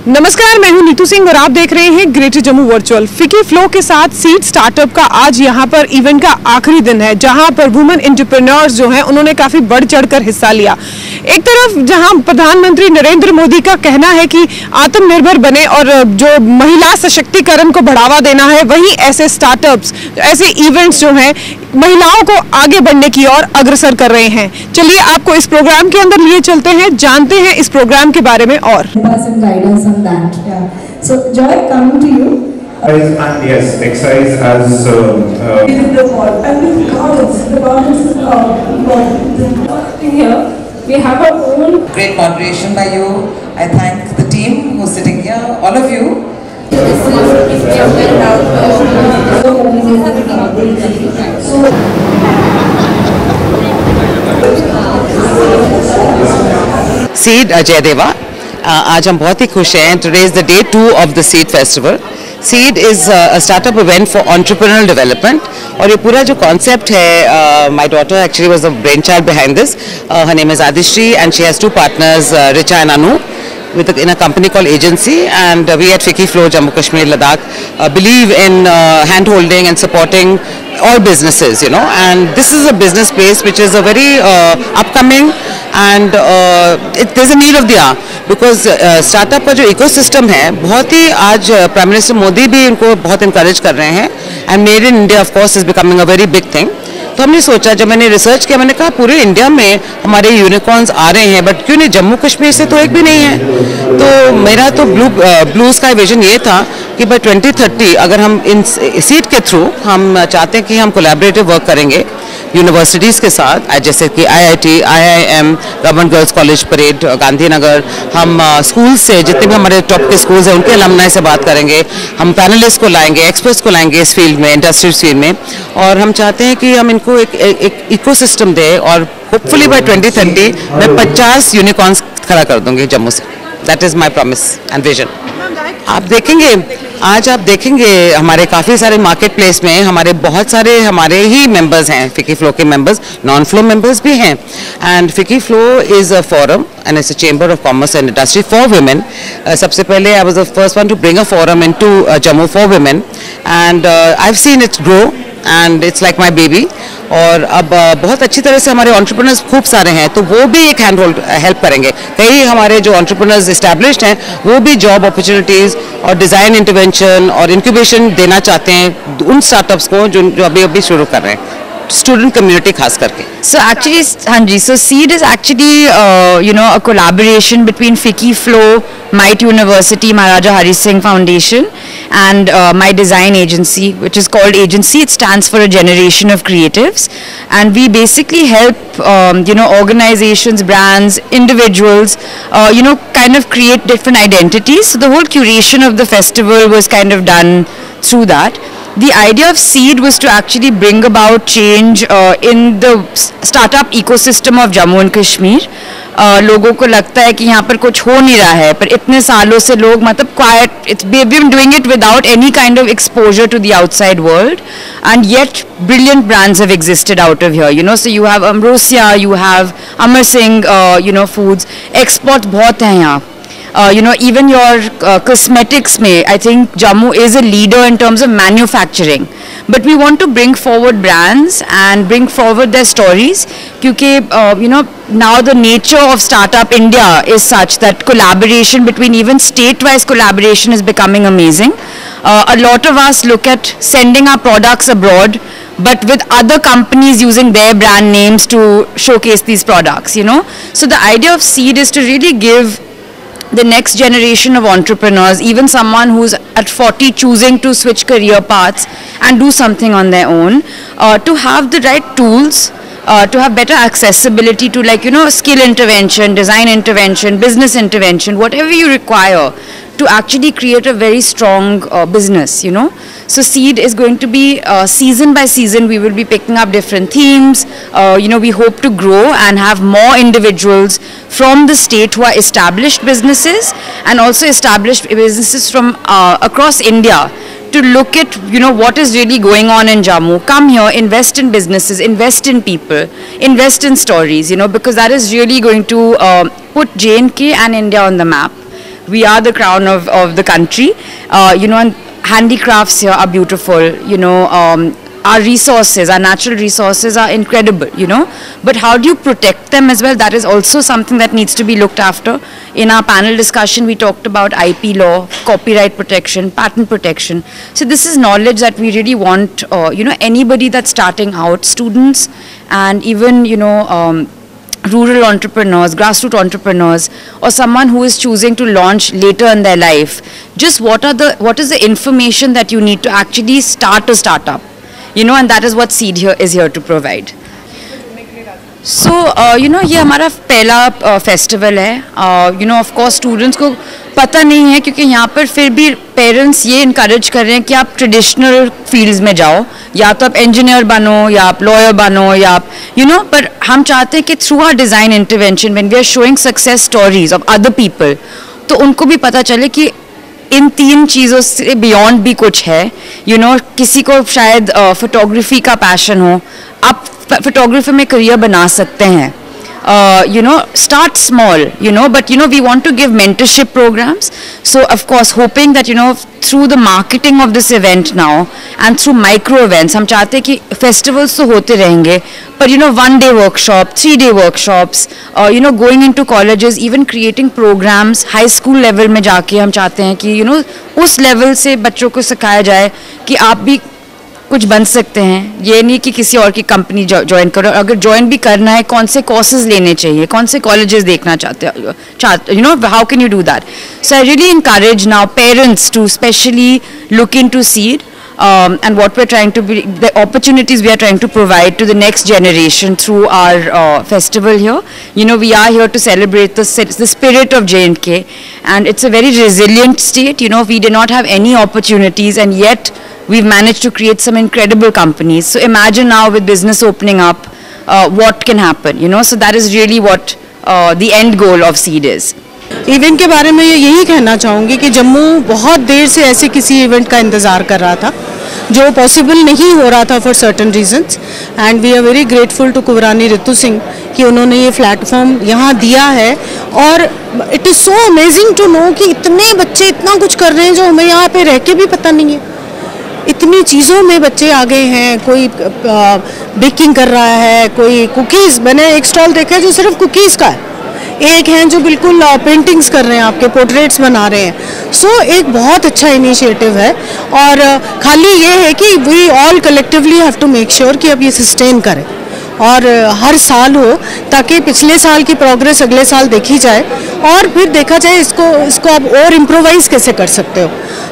नमस्कार, मैं हूं नीतू सिंह और आप देख रहे हैं ग्रेटर जम्मू वर्चुअल। फिकी फ्लो के साथ सीड स्टार्टअप का आज यहां पर इवेंट का आखिरी दिन है, जहां पर वुमेन एंटरप्रेन्योर्स जो हैं उन्होंने काफी बढ़ चढ़कर हिस्सा लिया। एक तरफ जहां प्रधानमंत्री नरेंद्र मोदी का कहना है कि आत्मनिर्भर बने और जो महिला सशक्तिकरण को बढ़ावा देना है, वहीं ऐसे स्टार्टअप्स, ऐसे इवेंट्स जो हैं महिलाओं को आगे बढ़ने की ओर अग्रसर कर रहे हैं। चलिए आपको इस प्रोग्राम के अंदर लिए चलते हैं, जानते हैं इस प्रोग्राम के बारे में और। That, yeah. So, Joy, coming to you. And yes, exercise as the ball. And with garlands, the here, we have our own. Great moderation by you. I thank the team who's sitting here, all of you. Seed Jayadeva. आज हम बहुत ही खुश हैं. Today is the day 2 of the Seed Festival. Seed is a startup event for entrepreneurial development. और ये पूरा जो concept है, my daughter actually was the brainchild behind this. Her name is Adishri and she has two partners, Richa and Anu, in a company called Agency, and we at Fiki Flow Jammu Kashmir Ladakh believe in hand-holding and supporting all businesses, you know, and this is a business space which is a very upcoming and there's a need of the hour because startup का जो ecosystem है बहुत ही आज prime minister Modi भी इनको बहुत encourage कर रहे हैं and made in India of course is becoming a very big thing. तो हमने सोचा, जब मैंने रिसर्च किया, मैंने कहा पूरे इंडिया में हमारे यूनिकॉर्न्स आ रहे हैं, बट क्यों नहीं जम्मू कश्मीर से तो एक भी नहीं है। तो मेरा तो ब्लू स्काई विजन ये था कि बाय 2030 अगर हम इन सीड के थ्रू हम चाहते हैं कि हम कोलैबोरेटिव वर्क करेंगे यूनिवर्सिटीज़ के साथ, जैसे कि IIT, IIM, government girls college parade Gandhinagar, हम स्कूल से जितने भी हमारे टॉप के स्कूल्स हैं उनके अलमनाई से बात करेंगे, हम पैनलिस्ट को लाएंगे, एक्सपर्ट्स को लाएंगे इस फील्ड में, इंडस्ट्री फील्ड में, और हम चाहते हैं कि हम इनको एक इकोसिस्टम दें और होपफुली बाय 2030 मैं 50 यूनिकॉर्न्स खड़ा कर दूंगी जम्मू से। That is my promise and vision. आप देखेंगे, आज आप देखेंगे हमारे काफ़ी सारे मार्केट प्लेस में हमारे बहुत सारे हमारे ही मेंबर्स हैं, फिकी फ्लो के मेंबर्स, नॉन फ्लो मेंबर्स भी हैं, एंड फिकी flow is a forum and it's a chamber of commerce and industry for women. सबसे पहले I was the first one two bring a forum into Jammu for women and I have seen it grow and it's like my baby. और अब बहुत अच्छी तरह से हमारे entrepreneurs खूब सारे हैं, तो वो भी एक हेल्प करेंगे। कई हमारे जो एंटरप्रेन्योर्स एस्टैब्लिश्ड हैं वो भी जॉब अपॉर्चुनिटीज़ और डिज़ाइन इंटरवेंशन और इंक्यूबेशन देना चाहते हैं उन स्टार्टअप्स को जो अभी अभी शुरू कर रहे हैं, student community खास करके. So actually, Hanji, so Seed is actually a collaboration between Fiki Flow, Might University, Maharaja Hari Singh Foundation, and my design agency, which is called Agency. It stands for a generation of creatives, and we basically help organizations, brands, individuals, kind of create different identities. So the whole curation of the festival was kind of done through that. The idea of Seed was to actually bring about change in the startup ecosystem of Jammu and Kashmir. लोगों को लगता है कि यहाँ पर कुछ हो नहीं रहा है, पर इतने सालों से लोग मतलब quiet, we've been doing it without any kind of exposure to the outside world, and yet brilliant brands have existed out of here, so you have Ambrosia, you have Amar Singh, foods, exports बहुत हैं यहाँ. Even your cosmetics may, I think Jammu is a leader in terms of manufacturing, but we want to bring forward brands and bring forward their stories because now the nature of startup India is such that collaboration between even state-wise collaboration is becoming amazing. A lot of us look at sending our products abroad, but with other companies using their brand names to showcase these products, So the idea of Seed is to really give the next generation of entrepreneurs, even someone who's at 40 choosing to switch career paths and do something on their own, to have the right tools, to have better accessibility to skill intervention, design intervention, business intervention, whatever you require to actually create a very strong business, So Seed is going to be season by season, we will be picking up different themes. We hope to grow and have more individuals from the state who are established businesses and also established businesses from across India to look at what is really going on in Jammu. Come here, invest in businesses, invest in people, invest in stories, because that is really going to put J&K and India on the map. we are the crown of the country. You know, and handicrafts here are beautiful. You know, our resources, our natural resources are incredible, you know, but how do you protect them as well? That is also something that needs to be looked after. In our panel discussion, we talked about IP law, copyright protection, patent protection. So this is knowledge that we really want, you know, anybody that's starting out, students and even, you know, rural entrepreneurs, grassroots entrepreneurs, or someone who is choosing to launch later in their life, just what is the information that you need to actually start a startup? You know, and that is what Seed here is here to provide. So, you know, ये हमारा पहला festival है. You know, of course, students को पता नहीं है क्योंकि यहाँ पर फिर भी पेरेंट्स ये इनकरेज कर रहे हैं कि आप ट्रेडिशनल फील्ड्स में जाओ, या तो आप इंजीनियर बनो या आप लॉयर बनो या आप यू नो, पर हम चाहते हैं कि through our design intervention when we are showing success stories of other people, तो उनको भी पता चले कि इन 3 चीज़ों से बियॉन्ड भी कुछ है. यू नो, किसी को शायद फोटोग्राफी का पैशन हो, आप फोटोग्राफी में करियर बना सकते हैं. You know, start small, you know, but you know, we want to give mentorship programs. So of course, hoping that, you know, through the marketing of this event now and through micro events, हम चाहते हैं कि festivals तो होते रहेंगे, but you know, 1-day workshop, 3-day workshops, you know, going into colleges, even creating programs, high school level में जाके हम चाहते हैं कि, you know, उस level से बच्चों को सिखाया जाए कि आप भी कुछ बन सकते हैं. ये नहीं कि किसी और की कंपनी ज्वाइन करो, अगर ज्वाइन भी करना है कौन से कोर्सेज लेने चाहिए, कौन से कॉलेजेस देखना चाहते हो, you know, how can you do that. So I really encourage now parents to specially look into Seed and what we're trying to be, the opportunities we are trying to provide to the next generation through our festival here. You know, we are here to celebrate the spirit of J&K, and it's a very resilient state. You know, we did not have any opportunities and yet we've managed to create some incredible companies. So imagine now with business opening up, what can happen, you know. So that is really what the end goal of Seed is. Event के बारे में यही कहना चाहूँगी कि जम्मू बहुत देर से ऐसे किसी इवेंट का इंतज़ार कर रहा था जो पॉसिबल नहीं हो रहा था for certain reasons, and we are very grateful to Kubrani Ritu Singh कि उन्होंने ये प्लेटफॉर्म यहाँ दिया है. और it is so amazing to know कि इतने बच्चे इतना कुछ कर रहे हैं जो हमें यहाँ पे रह के भी पता नहीं है. इतनी चीज़ों में बच्चे आ गए हैं, कोई बेकिंग कर रहा है, कोई कुकीज़. मैंने एक स्टॉल देखा है जो सिर्फ कुकीज़ का है, एक हैं जो बिल्कुल पेंटिंग्स कर रहे हैं, आपके पोर्ट्रेट्स बना रहे हैं. सो एक बहुत अच्छा इनिशिएटिव है, और खाली ये है कि we all collectively have to make sure कि अब ये सस्टेन करें और हर साल हो, ताकि पिछले साल की प्रोग्रेस अगले साल देखी जाए और फिर देखा जाए इसको आप और इम्प्रोवाइज कैसे कर सकते हो.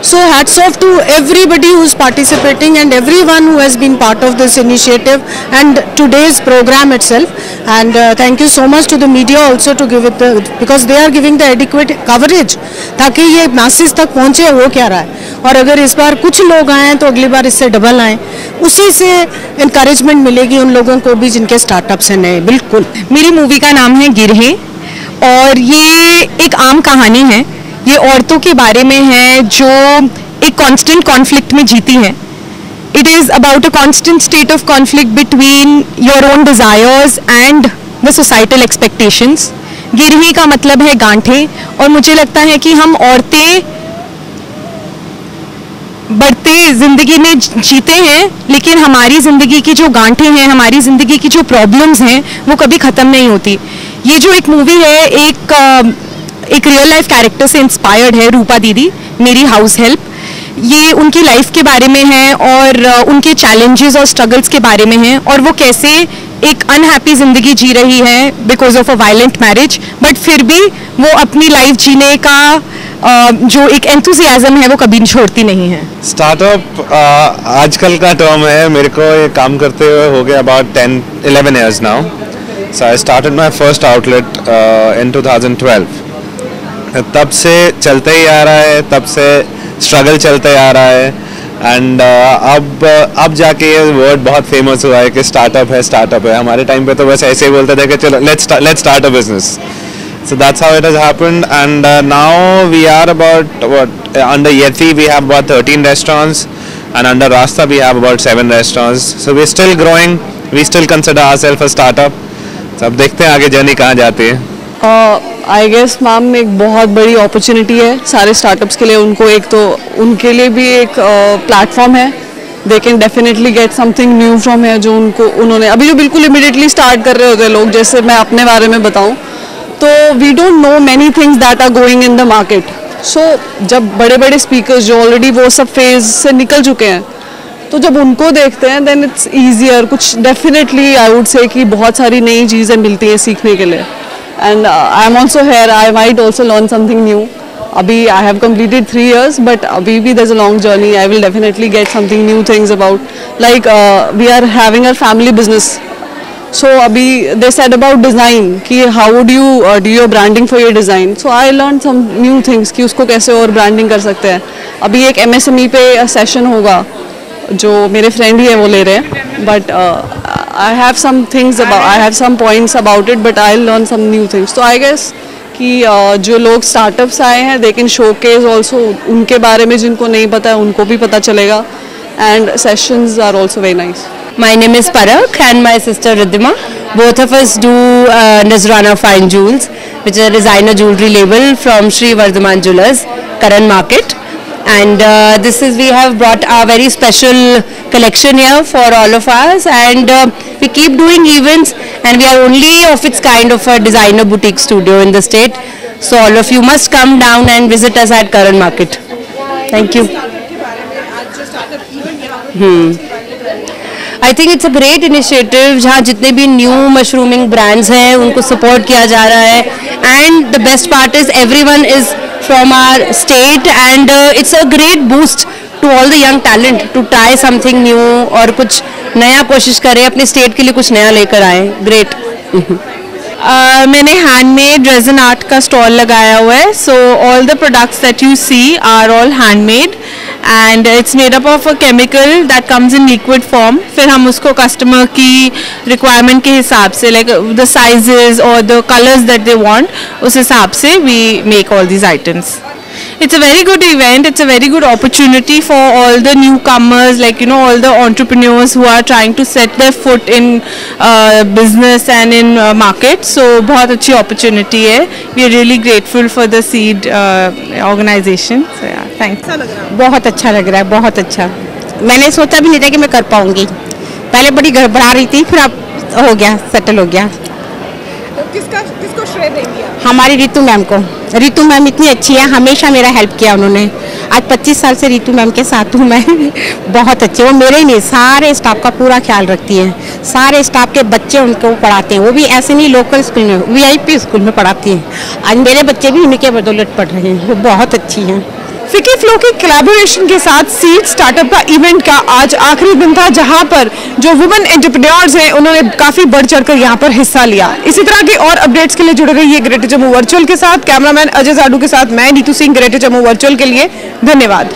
So hats off to everybody who is participating and everyone who has been part of this initiative and today's program itself. And thank you so much to the media also to give it because they are giving the adequate coverage ताकि ये masses तक पहुँचे हो क्या रहा है. और अगर इस बार कुछ लोग आए तो अगली बार इससे डबल आए, उसी से encouragement मिलेगी उन लोगों को भी जिनके स्टार्टअप्स हैं नए. बिल्कुल. मेरी मूवी का नाम है गिरहे और ये एक आम कहानी है. ये औरतों के बारे में है जो एक कांस्टेंट कॉन्फ्लिक्ट में जीती हैं. It is about a constant state of conflict between your own desires and the societal expectations. गिरही का मतलब है गांठें, और मुझे लगता है कि हम औरतें बढ़ते ज़िंदगी में जीते हैं, लेकिन हमारी ज़िंदगी की जो गांठें हैं, हमारी ज़िंदगी की जो प्रॉब्लम्स हैं, वो कभी ख़त्म नहीं होती. ये जो एक मूवी है एक रियल लाइफ कैरेक्टर से इंस्पायर्ड है, रूपा दीदी, मेरी हाउस हेल्प. ये उनकी लाइफ के बारे में है और उनके चैलेंजेस और स्ट्रगल्स के बारे में है, और वो कैसे एक अनहैप्पी ज़िंदगी जी रही है because of a violent marriage, but फिर भी वो अपनी लाइफ जीने का जो एक एंथुसियाज्म है वो कभी छोड़ती नहीं है. स्टार्टअप आजकल का टर्म है. मेरे को ये काम करते हुए हो गया about 10-11 years now. So I started my first outlet in 2012. तब से चलते ही आ रहा है, तब से स्ट्रगल चलते आ रहा है, एंड अब जाके ये वर्ड बहुत फेमस हुआ है कि स्टार्टअप है. हमारे टाइम पे तो बस ऐसे ही बोलते थे कि चलो let's start a business. So that's how it has happened, and now we are about under Yeti we have about 13 restaurants, and under Rasta we have about 7 restaurants. So we're still growing, we still consider ourselves a startup. So अब देखते हैं आगे journey कहाँ जाती है. I guess ma'am एक बहुत बड़ी अपॉर्चुनिटी है सारे स्टार्टअप्स के लिए। उनको एक तो उनके लिए भी एक प्लेटफॉर्म है, they can definitely get something new from है जो उन्होंने अभी जो बिल्कुल इमीडिएटली स्टार्ट कर रहे होते हैं लोग। जैसे मैं अपने बारे में बताऊं तो we don't know many things that are going in the market. So जब बड़े बड़े स्पीकर्स जो ऑलरेडी वो सब फेज से निकल चुके हैं तो जब उनको देखते हैं देन इट्स ईजियर। कुछ डेफिनेटली आई वुड से कि बहुत सारी नई चीज़ें मिलती हैं सीखने के लिए। And I am also here, I might also learn something new. अभी I have completed 3 years but अभी भी there's a long journey. I will definitely get something new things about like we are having a family business. So अभी they said about design कि how would you do your branding for your design. So I learned some new things कि उसको कैसे और branding कर सकते हैं। अभी एक MSME पे सेशन होगा जो मेरे फ्रेंड ही है वो ले रहे हैं but I have some things about I have some points about it but I learn some new things. तो आई गेस कि जो लोग स्टार्टअप्स आए हैं दे कैन शोकेस ऑल्सो उनके बारे में जिनको नहीं पता है उनको भी पता चलेगा and sessions are also very nice. My name is Parak and my sister Riddhima. Both of us do Nazrana Fine Jewels, which is a designer jewelry label from Sri Vardhaman Jewellers, Karan Market. And we have brought a very special collection here for all of us, and we keep doing events, and we are only of its kind of a designer boutique studio in the state. So all of you must come down and visit us at Karan Market. Thank you. I think it's a great initiative जहाँ जितने भी new mushrooming brands हैं उनको support किया जा रहा है and the best part is everyone is from our state and it's a great boost to all the young talent to try something new और कुछ नया कोशिश करें अपने स्टेट के लिए कुछ नया लेकर आए। ग्रेट। मैंने हैंडमेड रेजन आर्ट का स्टॉल लगाया हुआ है। So all the products that you see are all handmade and it's made up of a chemical that comes in liquid form. फिर हम उसको कस्टमर की रिक्वायरमेंट के हिसाब से लाइक द साइजेस और the colours that they want उस हिसाब से we make all these items. It's a very good event. It's a very good opportunity for all the newcomers, like all the entrepreneurs who are trying to set their foot in business and in market. So बहुत अच्छी opportunity है. We are really grateful for the Seed organization. So yeah, thanks. बहुत अच्छा लग रहा है, बहुत अच्छा। मैंने सोचा भी नहीं था कि मैं कर पाऊंगी। पहले बड़ी गड़बड़ा रही थी, फिर अब हो गया, सेटल हो गया। किसको श्रेय देंगे? हमारी रितु मैम को। रितु मैम इतनी अच्छी है, हमेशा मेरा हेल्प किया उन्होंने। आज 25 साल से रितु मैम के साथ हूँ मैं। बहुत अच्छे, वो मेरे ही नहीं सारे स्टाफ का पूरा ख्याल रखती हैं। सारे स्टाफ के बच्चे उनको पढ़ाते हैं, वो भी ऐसे नहीं लोकल स्कूल में, VIP स्कूल में पढ़ाती हैं। आज मेरे बच्चे भी उनके बदौलत पढ़ रहे हैं, वो बहुत अच्छी हैं। फिकी फ्लो के कोलैबोरेशन के साथ सीड स्टार्टअप का इवेंट का आज आखिरी दिन था जहां पर जो वुमेन एंटरप्रेन्योर्स हैं उन्होंने काफी बढ़ चढ़कर यहां पर हिस्सा लिया। इसी तरह की और अपडेट्स के लिए जुड़े रहिए ग्रेटर जम्मू वर्चुअल के साथ। कैमरामैन अजय जाडू के साथ मैं नीतू सिंह, ग्रेटर जम्मू वर्चुअल के लिए धन्यवाद।